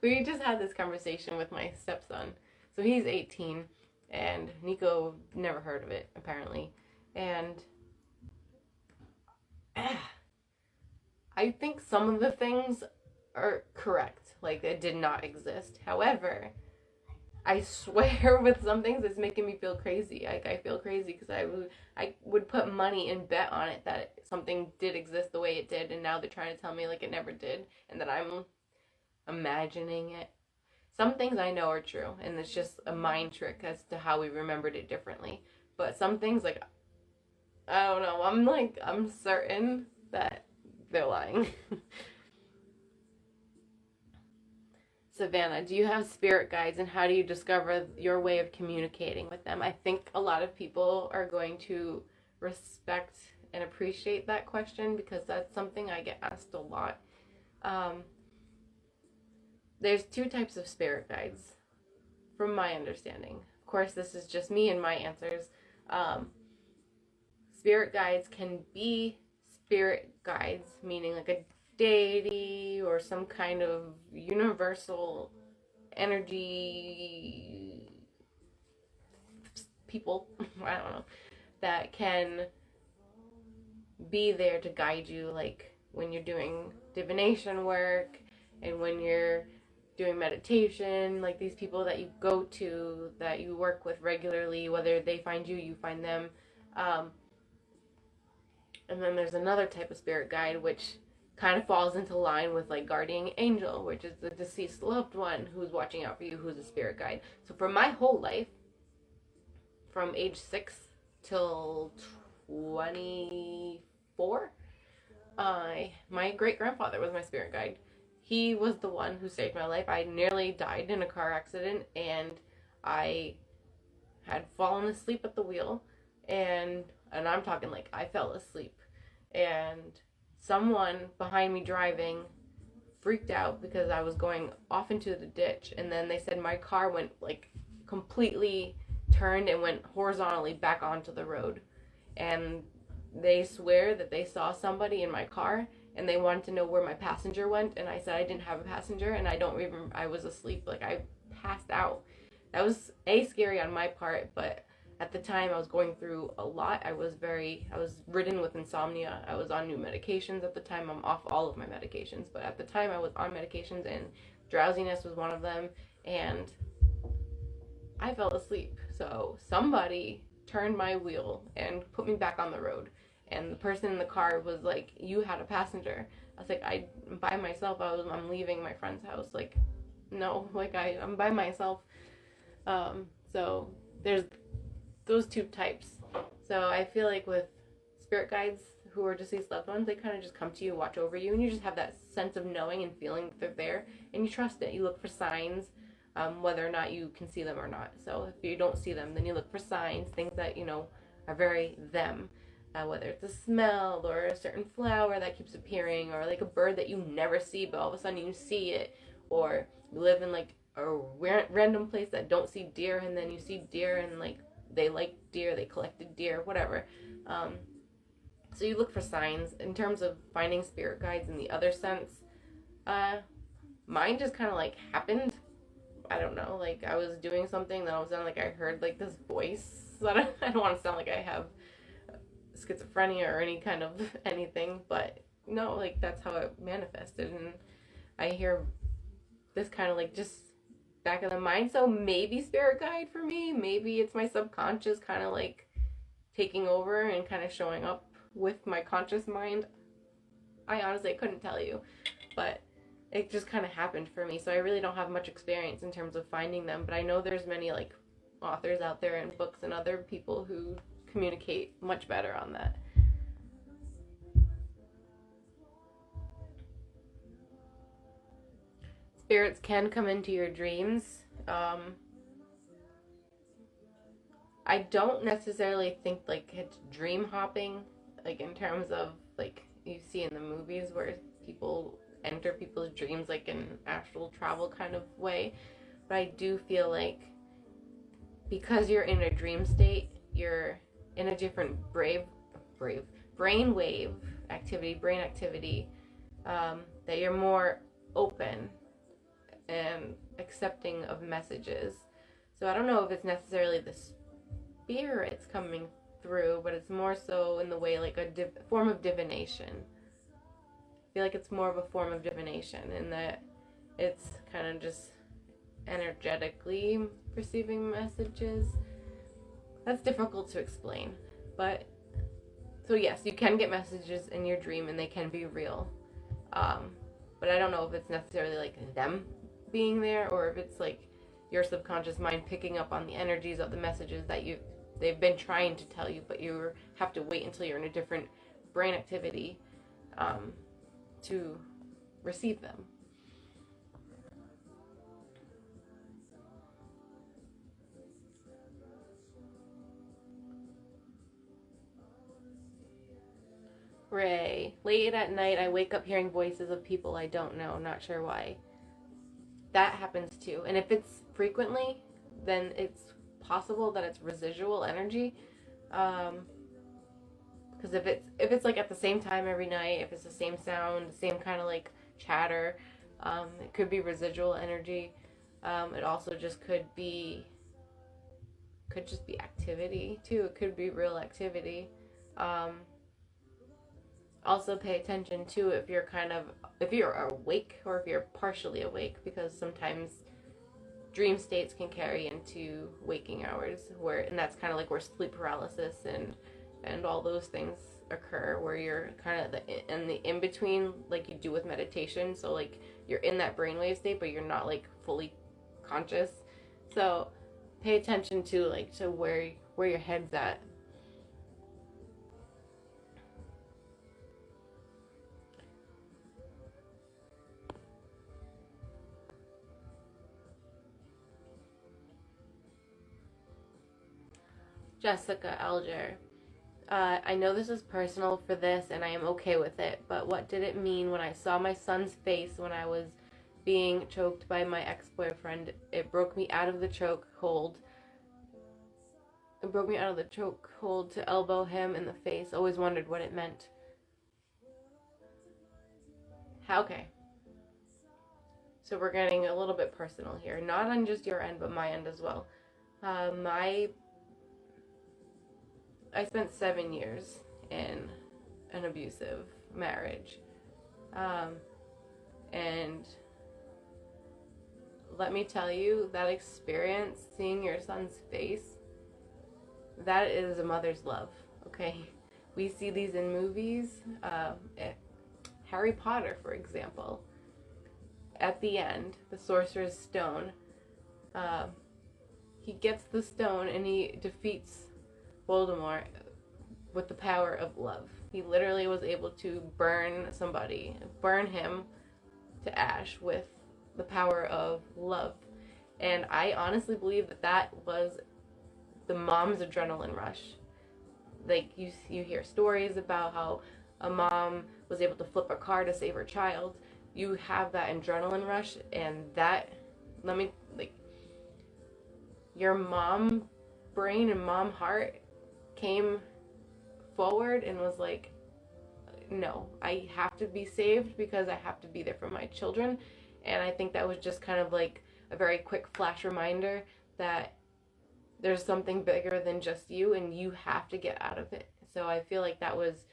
We just had this conversation with my stepson. So he's 18, and Nico never heard of it, apparently. And I think some of the things are correct. Like, it did not exist. However, I swear with some things it's making me feel crazy. Like, I feel crazy because I would put money and bet on it that something did exist the way it did, and now they're trying to tell me like it never did, and that I'm imagining it. Some things I know are true, and it's just a mind trick as to how we remembered it differently. But some things, like, I don't know, I'm certain that they're lying. Savannah, do you have spirit guides, and how do you discover your way of communicating with them? I think a lot of people are going to respect and appreciate that question, because that's something I get asked a lot. There's 2 types of spirit guides, from my understanding. Of course, this is just me and my answers. Spirit guides can be spirit guides, meaning like a deity or some kind of universal energy people, I don't know, that can be there to guide you, like when you're doing divination work and when you're doing meditation, like these people that you go to, that you work with regularly, whether they find you, you find them. And then there's another type of spirit guide, which kind of falls into line with like guardian angel, which is the deceased loved one who's watching out for you, who's a spirit guide. So for my whole life, from age 6 till 24, my great-grandfather was my spirit guide. He was the one who saved my life. I nearly died in a car accident, and I had fallen asleep at the wheel, and I'm talking like I fell asleep, and someone behind me driving freaked out because I was going off into the ditch, and then they said my car went like completely turned and went horizontally back onto the road, and they swear that they saw somebody in my car, and they wanted to know where my passenger went, and I said I didn't have a passenger, and I was asleep, like I passed out. That was scary on my part, but at the time I was going through a lot. I was ridden with insomnia. I was on new medications at the time. I'm off all of my medications, but at the time I was on medications, and drowsiness was one of them, and I fell asleep. So somebody turned my wheel and put me back on the road, and the person in the car was like, you had a passenger. I was like, I'm by myself. I'm leaving my friend's house. Like, no, like I'm by myself. So there's those two types. So I feel like with spirit guides who are deceased loved ones, they kind of just come to you, watch over you, and you just have that sense of knowing and feeling that they're there, and you trust it. You look for signs, whether or not you can see them or not. So if you don't see them, then you look for signs, things that are very them. Whether it's a smell or a certain flower that keeps appearing, or like a bird that you never see but all of a sudden you see it, or you live in like a random place that don't see deer and then you see deer and like they like deer, they collected deer, whatever. So you look for signs. In terms of finding spirit guides in the other sense, mine just kind of like happened. I don't know, like I was doing something, then all of a sudden like I heard like this voice. I don't want to sound like I have schizophrenia or any kind of anything, but no, like that's how it manifested. And I hear this kind of like just back of the mind. So maybe spirit guide for me, maybe it's my subconscious kind of like taking over and kind of showing up with my conscious mind. I honestly couldn't tell you, but it just kind of happened for me. So I really don't have much experience in terms of finding them, but I know there's many like authors out there and books and other people who communicate much better on that. Spirits can come into your dreams. I don't necessarily think like it's dream hopping, like in terms of like you see in the movies where people enter people's dreams like in astral travel kind of way. But I do feel like because you're in a dream state, you're in a different brain wave activity, that you're more open and accepting of messages. So I don't know if it's necessarily the spirits coming through, but it's more so in the way like a form of divination. I feel like it's more of a form of divination in that it's kind of just energetically receiving messages. That's difficult to explain, but so yes, you can get messages in your dream and they can be real, but I don't know if it's necessarily like them being there or if it's like your subconscious mind picking up on the energies of the messages that they've been trying to tell you, but you have to wait until you're in a different brain activity to receive them. Ray, late at night I wake up hearing voices of people I don't know, not sure why. That happens too. And if it's frequently, then it's possible that it's residual energy. Because if it's like at the same time every night, if it's the same sound, the same kind of like chatter, it could be residual energy. It also just could just be activity too. It could be real activity. Also pay attention to if you're awake or if you're partially awake, because sometimes dream states can carry into waking hours, and that's kind of like where sleep paralysis and all those things occur, where you're kind of in the in between, like you do with meditation. So like you're in that brainwave state, but you're not like fully conscious. So pay attention to where your head's at. Jessica Alger. I know this is personal for this and I am okay with it, but what did it mean when I saw my son's face when I was being choked by my ex-boyfriend? It broke me out of the chokehold. To elbow him in the face. Always wondered what it meant. Okay. So we're getting a little bit personal here. Not on just your end, but my end as well. I spent 7 years in an abusive marriage. And let me tell you, that experience, seeing your son's face, that is a mother's love, okay? We see these in movies. Harry Potter, for example. At the end, the Sorcerer's Stone, he gets the stone and he defeats Voldemort with the power of love. He literally was able to burn him to ash with the power of love. And I honestly believe that was the mom's adrenaline rush. Like, you hear stories about how a mom was able to flip a car to save her child. You have that adrenaline rush, and your mom brain and mom heart came forward and was like, no, I have to be saved because I have to be there for my children. And I think that was just kind of like a very quick flash reminder that there's something bigger than just you and you have to get out of it. So I feel like that was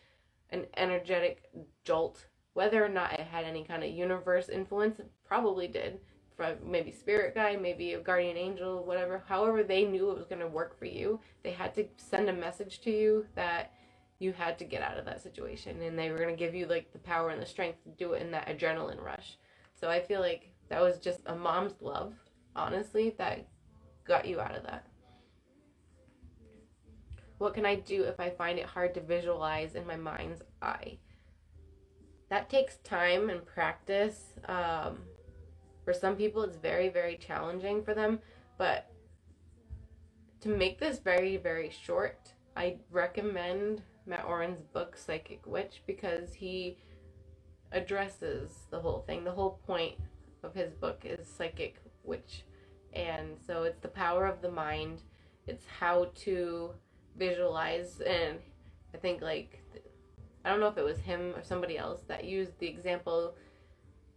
an energetic jolt. Whether or not it had any kind of universe influence, it probably did. From maybe spirit guide, maybe a guardian angel, whatever. However they knew it was going to work for you, they had to send a message to you that you had to get out of that situation, and they were going to give you like the power and the strength to do it in that adrenaline rush. So I feel like that was just a mom's love, honestly, that got you out of that. What can I do if I find it hard to visualize in my mind's eye? That takes time and practice. For some people, it's very, very challenging for them. But to make this very, very short, I recommend Matt Oren's book, Psychic Witch, because he addresses the whole thing. The whole point of his book is Psychic Witch. And so it's the power of the mind. It's how to visualize. And I think, like, I don't know if it was him or somebody else that used the example,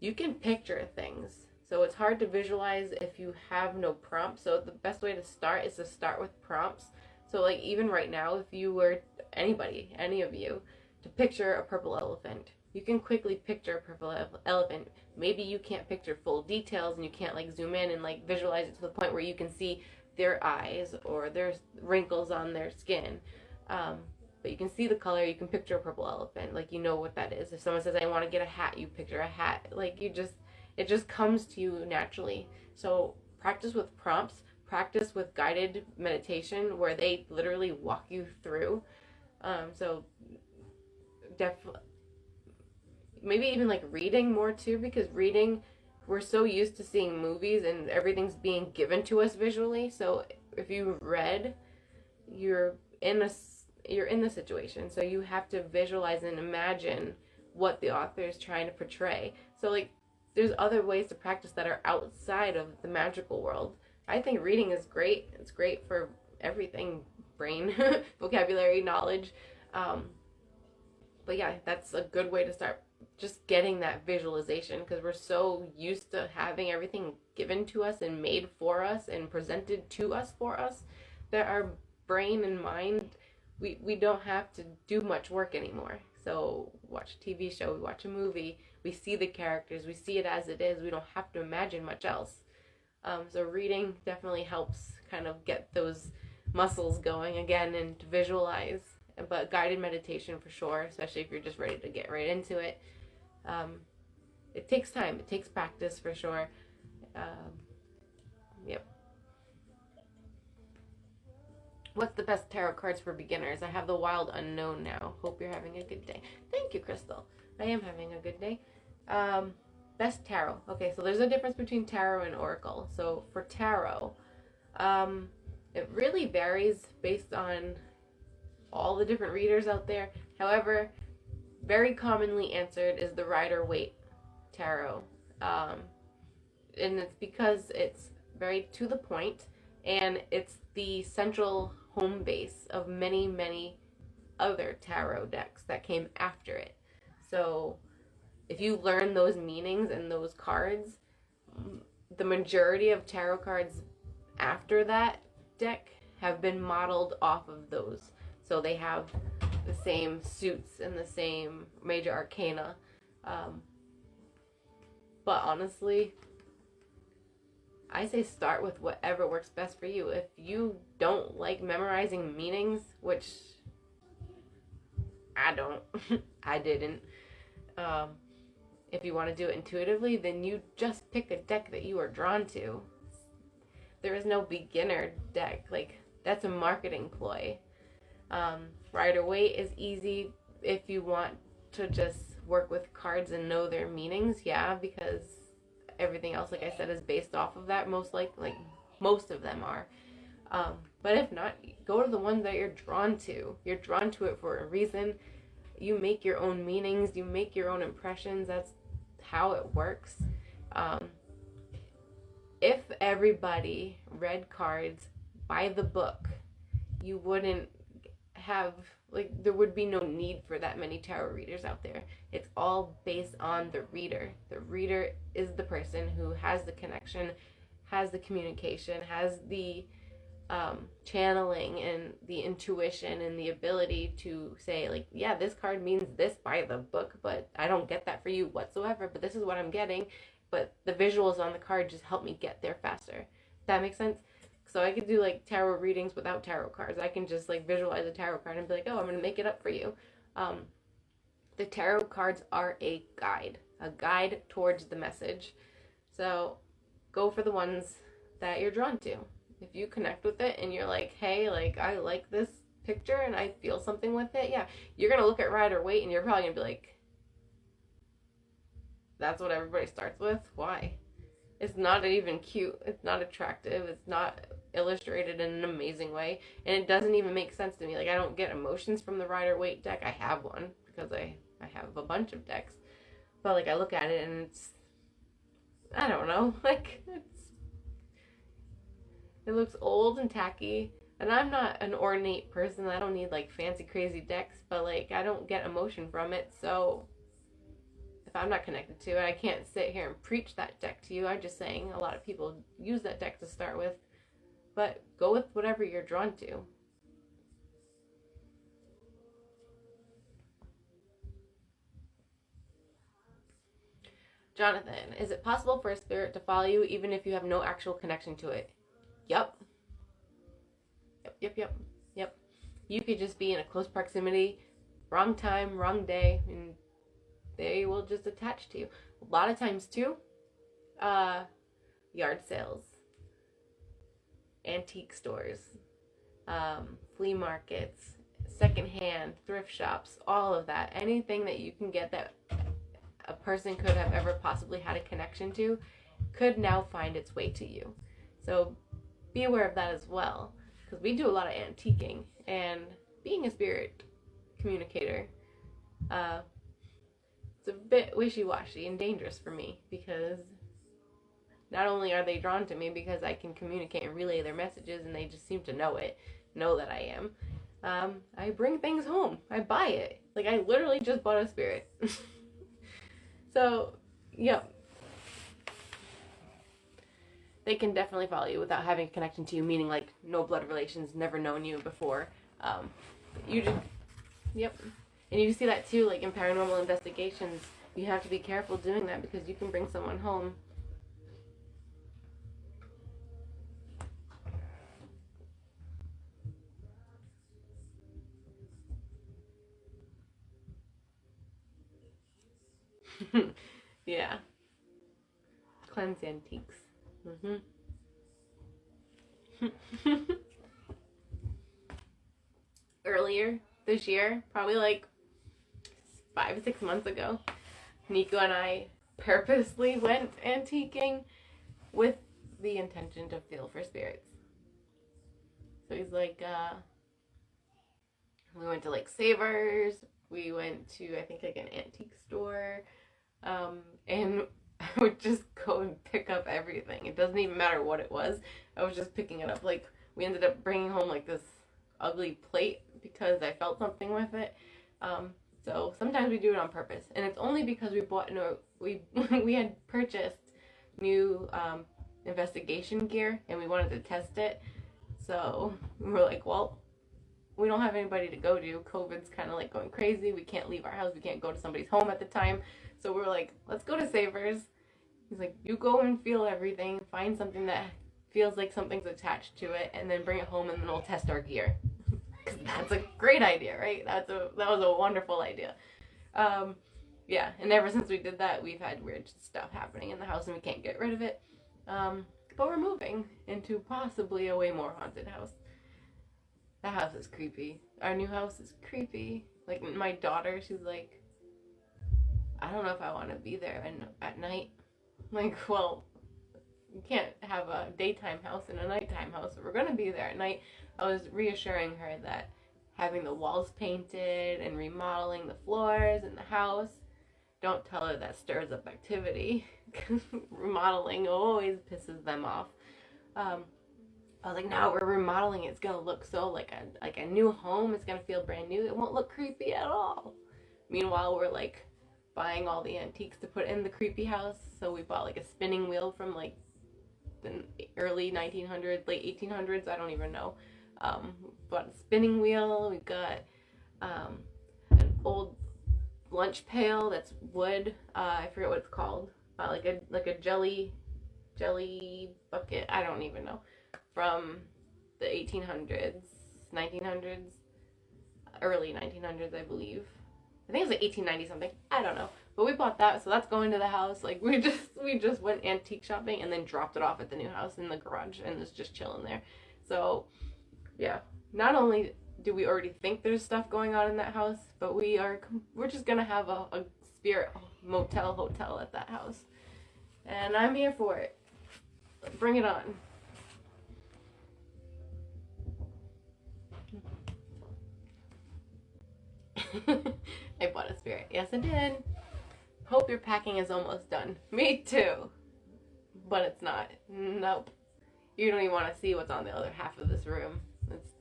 you can picture things. So it's hard to visualize if you have no prompts. So the best way to start is to start with prompts. So like even right now, if you were any of you, to picture a purple elephant, you can quickly picture a purple elephant. Maybe you can't picture full details and you can't like zoom in and like visualize it to the point where you can see their eyes or there's wrinkles on their skin. But you can see the color, you can picture a purple elephant. Like, you know what that is. If someone says, I want to get a hat, you picture a hat. Like, it just comes to you naturally. So practice with prompts, practice with guided meditation where they literally walk you through. So definitely, maybe even like reading more too, because reading, we're so used to seeing movies and everything's being given to us visually. So if you read, you're in the situation. So you have to visualize and imagine what the author is trying to portray. So like, there's other ways to practice that are outside of the magical world. I think reading is great. It's great for everything, brain, vocabulary, knowledge. But yeah, that's a good way to start, just getting that visualization, because we're so used to having everything given to us and made for us and presented to us for us that our brain and mind, we don't have to do much work anymore. So watch a TV show, we watch a movie, we see the characters, we see it as it is. We don't have to imagine much else. So reading definitely helps kind of get those muscles going again and to visualize. But guided meditation for sure, especially if you're just ready to get right into it. It takes time. It takes practice for sure. Yep. What's the best tarot cards for beginners? I have the Wild Unknown now. Hope you're having a good day. Thank you, Crystal. I am having a good day. Best tarot. Okay, so there's a difference between tarot and oracle. So for tarot, it really varies based on all the different readers out there. However, very commonly answered is the Rider-Waite tarot. And it's because it's very to the point, and it's the central home base of many, many other tarot decks that came after it. So if you learn those meanings and those cards, the majority of tarot cards after that deck have been modeled off of those. So they have the same suits and the same major arcana. But honestly, I say start with whatever works best for you. If you don't like memorizing meanings, which I don't. I didn't. Um, if you want to do it intuitively, then you just pick a deck that you are drawn to. There is no beginner deck. Like, that's a marketing ploy. Rider-Waite is easy if you want to just work with cards and know their meanings, yeah, because everything else, like I said, is based off of that. Most of them are. But if not, go to the ones that you're drawn to. You're drawn to it for a reason. You make your own meanings. You make your own impressions. That's how it works. If everybody read cards by the book, you wouldn't have, like, there would be no need for that many tarot readers out there. It's all based on the reader. The reader is the person who has the connection, has the communication, has the channeling and the intuition and the ability to say, like, yeah, this card means this by the book, but I don't get that for you whatsoever, but this is what I'm getting, but the visuals on the card just help me get there faster. That makes sense? So I could do, like, tarot readings without tarot cards. I can just, like, visualize a tarot card and be like, oh, I'm going to make it up for you. The tarot cards are a guide towards the message. So go for the ones that you're drawn to. If you connect with it and you're like, hey, like, I like this picture and I feel something with it, yeah, you're going to look at Rider-Waite and you're probably going to be like, that's what everybody starts with? Why? It's not even cute. It's not attractive. It's not illustrated in an amazing way. And it doesn't even make sense to me. Like, I don't get emotions from the Rider-Waite deck. I have one because I have a bunch of decks. But, like, I look at it and it's, I don't know, like, it looks old and tacky. And I'm not an ornate person. I don't need, like, fancy, crazy decks. But, like, I don't get emotion from it. So if I'm not connected to it, I can't sit here and preach that deck to you. I'm just saying a lot of people use that deck to start with. But go with whatever you're drawn to. Jonathan, is it possible for a spirit to follow you even if you have no actual connection to it? Yep. Yep. You could just be in a close proximity, wrong time, wrong day, and they will just attach to you. A lot of times, too, yard sales, antique stores, flea markets, secondhand, thrift shops, all of that. Anything that you can get that a person could have ever possibly had a connection to could now find its way to you. So be aware of that as well, because we do a lot of antiquing, and being a spirit communicator, it's a bit wishy-washy and dangerous for me, because not only are they drawn to me because I can communicate and relay their messages and they just seem to know that I am, I bring things home. I buy it. Like, I literally just bought a spirit. So, yep. They can definitely follow you without having a connection to you, meaning, like, no blood relations, never known you before. You just, yep. And you see that too, like, in paranormal investigations. You have to be careful doing that because you can bring someone home. Yeah. Cleanse antiques. Earlier this year, probably like 5-6 months ago, Nico and I purposely went antiquing with the intention to feel for spirits. So he's like, we went to like Savers, we went to, I think, like an antique store, and I would just go and pick up everything. It doesn't even matter what it was. I was just picking it up. Like, we ended up bringing home like this ugly plate because I felt something with it. So sometimes we do it on purpose, and it's only because we had purchased new investigation gear and we wanted to test it. So we were like, well, we don't have anybody to go to. COVID's kind of like going crazy. We can't leave our house. We can't go to somebody's home at the time. So we were like, let's go to Savers. He's like, you go and feel everything. Find something that feels like something's attached to it, and then bring it home, and then we'll test our gear. Because that's a great idea, right? That was a wonderful idea. Yeah, and ever since we did that, we've had weird stuff happening in the house, and we can't get rid of it. But we're moving into possibly a way more haunted house. That house is creepy. Our new house is creepy. Like, my daughter, she's like, I don't know if I want to be there at night. Like, well, you can't have a daytime house and a nighttime house. We're going to be there at night. I was reassuring her that having the walls painted and remodeling the floors in the house, don't tell her that stirs up activity. Remodeling always pisses them off. I was like, no, we're remodeling. It's going to look so like a new home. It's going to feel brand new. It won't look creepy at all. Meanwhile, we're like buying all the antiques to put in the creepy house. So we bought like a spinning wheel from like the early 1900s, late 1800s. I don't even know. Bought a spinning wheel. We've got an old lunch pail that's wood. I forget what it's called. Like a jelly bucket. I don't even know. From the 1800s, 1900s, early 1900s, I believe. I think it was like 1890 something. I don't know. But we bought that, so that's going to the house. Like, we just went antique shopping and then dropped it off at the new house in the garage, and it's just chilling there. So, yeah. Not only do we already think there's stuff going on in that house, but we're just gonna have a spirit hotel at that house. And I'm here for it. Bring it on. I bought a spirit. Yes, I did. Hope your packing is almost done. Me too. But it's not. Nope. You don't even want to see what's on the other half of this room. It's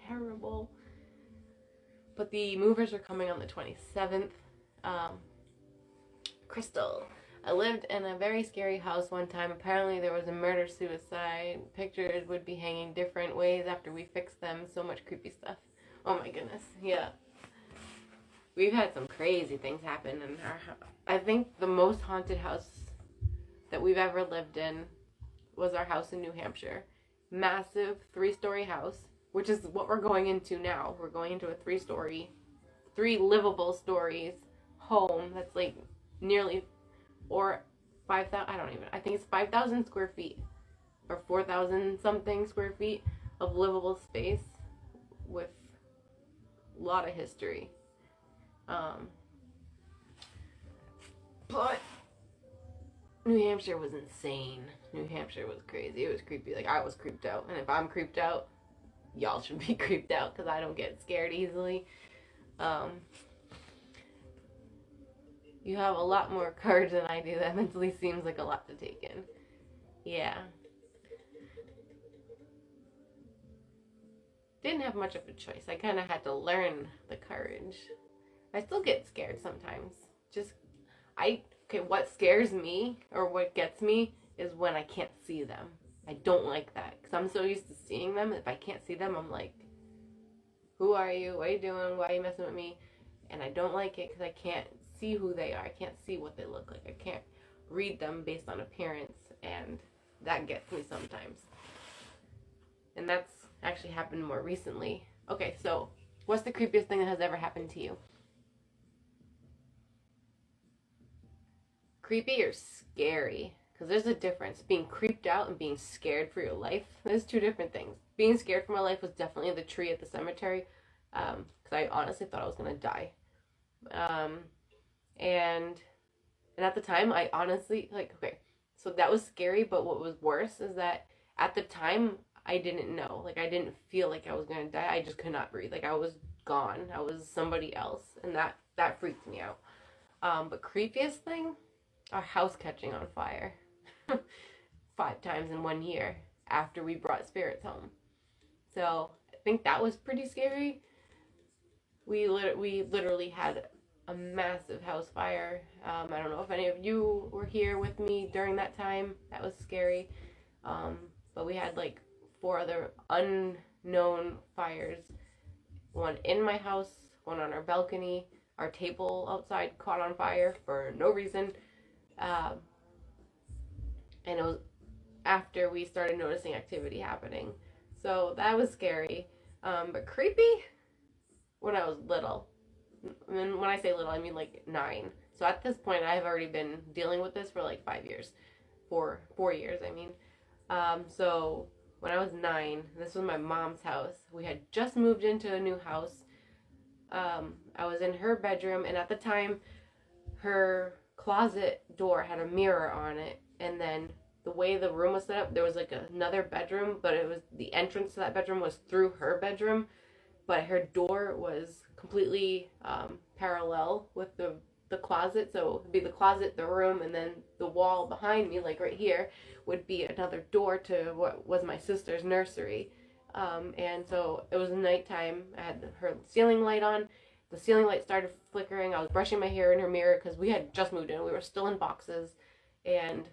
terrible. But the movers are coming on the 27th. Crystal. I lived in a very scary house one time. Apparently there was a murder-suicide. Pictures would be hanging different ways after we fixed them. So much creepy stuff. Oh my goodness. Yeah. We've had some crazy things happen in our house. I think the most haunted house that we've ever lived in was our house in New Hampshire. Massive 3-story house, which is what we're going into now. We're going into a 3 livable stories home that's like nearly, or 5,000, I think it's 5,000 square feet or 4,000 something square feet of livable space with a lot of history. But New Hampshire was insane. New Hampshire was crazy. It was creepy. Like, I was creeped out. And if I'm creeped out, y'all should be creeped out because I don't get scared easily. You have a lot more courage than I do. That mentally seems like a lot to take in. Yeah. Didn't have much of a choice. I kind of had to learn the courage. I still get scared sometimes. What scares me or what gets me is when I can't see them. I don't like that because I'm so used to seeing them. If I can't see them, I'm like, who are you? What are you doing? Why are you messing with me? And I don't like it because I can't see who they are. I can't see what they look like. I can't read them based on appearance, and that gets me sometimes. And that's actually happened more recently. Okay, so what's the creepiest thing that has ever happened to you? Creepy or scary? Because there's a difference. Being creeped out and being scared for your life. There's 2 different things. Being scared for my life was definitely the tree at the cemetery. Because I honestly thought I was going to die. And at the time, I honestly, okay. So that was scary, but what was worse is that at the time, I didn't know. Like, I didn't feel like I was going to die. I just could not breathe. Like, I was gone. I was somebody else. And that freaked me out. But creepiest thing? Our house catching on fire 5 times in 1 year after we brought spirits home. So I think that was pretty scary. We literally had a massive house fire. I don't know if any of you were here with me during that time. That was scary. But we had like 4 other unknown fires. One in my house, one on our balcony. Our table outside caught on fire for no reason. And it was after we started noticing activity happening. So that was scary. But creepy when I was little. And when I say little, I mean like 9. So at this point, I've already been dealing with this for like 5 years. 4 years, I mean. So when I was 9, this was my mom's house. We had just moved into a new house. I was in her bedroom, and at the time, her closet door had a mirror on it. And then the way the room was set up, there was like another bedroom, but it was the entrance to that bedroom was through her bedroom, but her door was completely parallel with the closet. So it would be the closet, the room, and then the wall behind me, like right here, would be another door to what was my sister's nursery. And so it was nighttime. I had her ceiling light on. The ceiling light started flickering. I was brushing my hair in her mirror because we had just moved in. We were still in boxes, and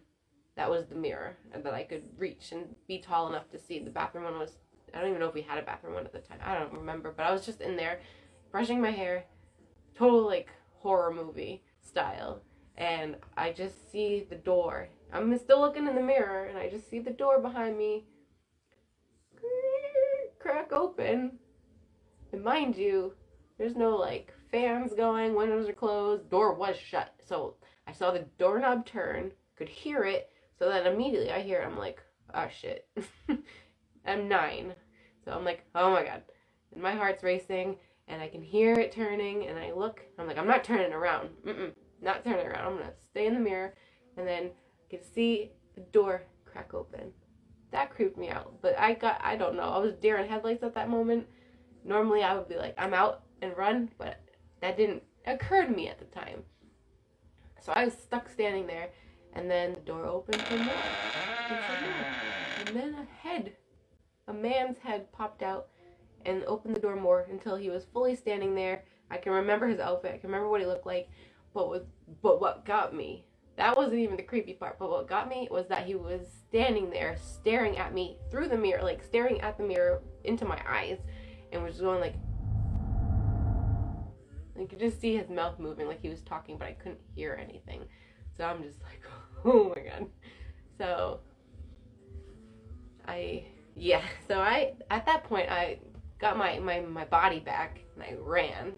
that was the mirror that I could reach and be tall enough to see. The bathroom one was, I don't even know if we had a bathroom one at the time. I don't remember, but I was just in there brushing my hair, total like horror movie style, and I just see the door. I'm still looking in the mirror, and I just see the door behind me crack open. And mind you, there's no like fans going, windows are closed, door was shut. So I saw the doorknob turn, could hear it, so then immediately I hear it, I'm like, oh shit. I'm 9. So I'm like, oh my god. And my heart's racing, and I can hear it turning, and I look, I'm like, I'm not turning around. Not turning around. I'm gonna stay in the mirror, and then I can see the door crack open. That creeped me out. But I don't know, I was deer in headlights at that moment. Normally I would be like, I'm out and run, but that didn't occur to me at the time. So I was stuck standing there, and then the door opened for more. And then a man's head popped out and opened the door more until he was fully standing there. I can remember his outfit. I can remember what he looked like. But what got me, that wasn't even the creepy part, but what got me was that he was standing there staring at me through the mirror, like staring at the mirror into my eyes, and was going like, I could just see his mouth moving like he was talking, but I couldn't hear anything. So I'm just like, oh my god. So at that point, I got my body back, and I ran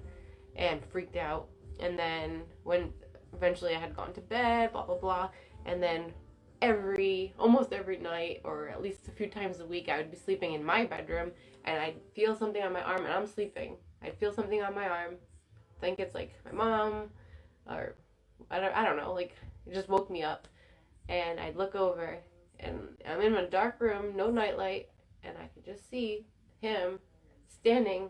and freaked out. And then when eventually I had gone to bed, blah, blah, blah. And then almost every night, or at least a few times a week, I would be sleeping in my bedroom, and I'd feel something on my arm, and I'm sleeping. I'd feel something on my arm, think it's like my mom, or I don't know, like it just woke me up. And I'd look over, and I'm in a dark room, no nightlight, and I could just see him standing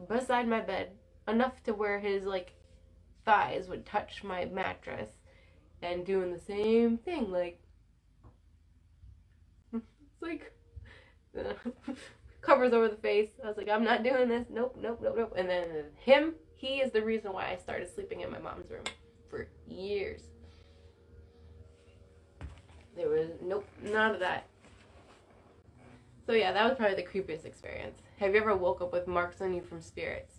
beside my bed, enough to where his like thighs would touch my mattress, and doing the same thing, like it's like covers over the face. I was like, I'm not doing this. Nope. And then he is the reason why I started sleeping in my mom's room for years. There was none of that. So yeah, that was probably the creepiest experience. Have you ever woke up with marks on you from spirits?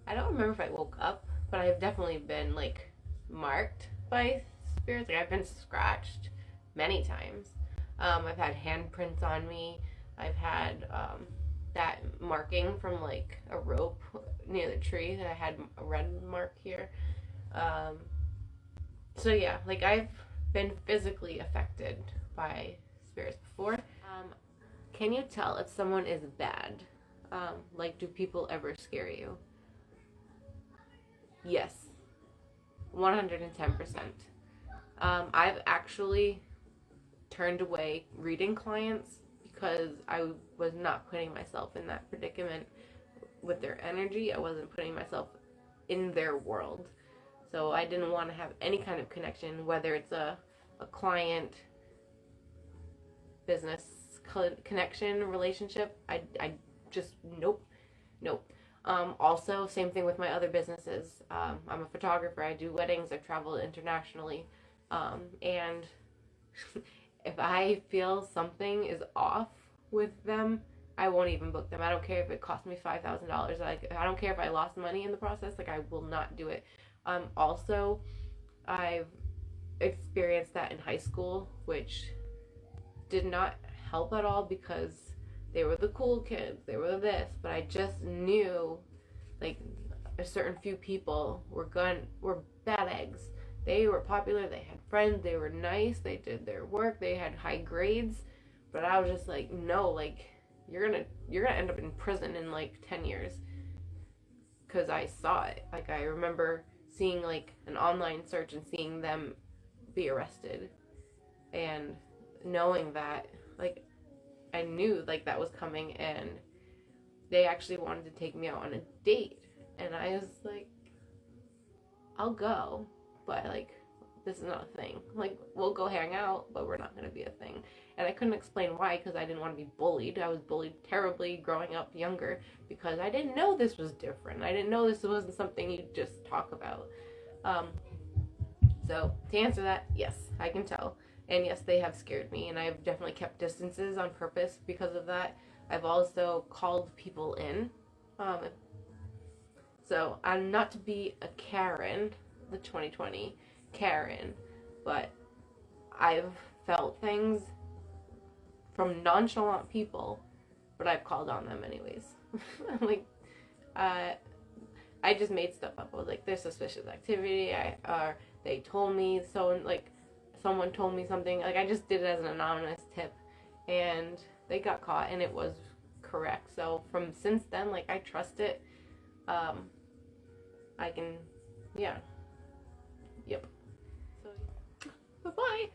I don't remember if I woke up, but I've definitely been like marked by spirits. Like I've been scratched many times. I've had handprints on me. I've had that marking from like a rope near the tree that I had a red mark here. So yeah, like I've been physically affected by spirits before. Can you tell if someone is bad? Like, do people ever scare you? Yes, 110%. I've actually turned away reading clients because I was not putting myself in that predicament with their energy. I wasn't putting myself in their world. So I didn't want to have any kind of connection, whether it's a client, business connection, relationship. I just, nope. Also, same thing with my other businesses. I'm a photographer. I do weddings. I've traveled internationally. And if I feel something is off with them, I won't even book them. I don't care if it cost me $5,000. Like, I don't care if I lost money in the process. Like, I will not do it. Also, I've experienced that in high school, which did not help at all because they were the cool kids, they were this, but I just knew like a certain few people were bad eggs. They were popular, they had friends, they were nice, they did their work, they had high grades, but I was just like, no, like you're gonna end up in prison in like 10 years because I saw it. Like I remember seeing like an online search and seeing them be arrested and knowing that, like I knew like that was coming, and they actually wanted to take me out on a date, and I was like, I'll go, but like this is not a thing. Like we'll go hang out, but we're not gonna be a thing. And I couldn't explain why because I didn't want to be bullied. I was bullied terribly growing up younger because I didn't know this was different. I didn't know this wasn't something you just talk about. So to answer that, yes, I can tell. And yes, they have scared me, and I've definitely kept distances on purpose because of that. I've also called people in. So I'm not to be a Karen, the 2020 Karen, but I've felt things from nonchalant people, but I've called on them anyways. Like, I just made stuff up. I was like, there's suspicious activity. They told me so. Like, someone told me something. Like, I just did it as an anonymous tip, and they got caught, and it was correct. So from since then, like, I trust it. I can, yeah, yep. So, bye bye.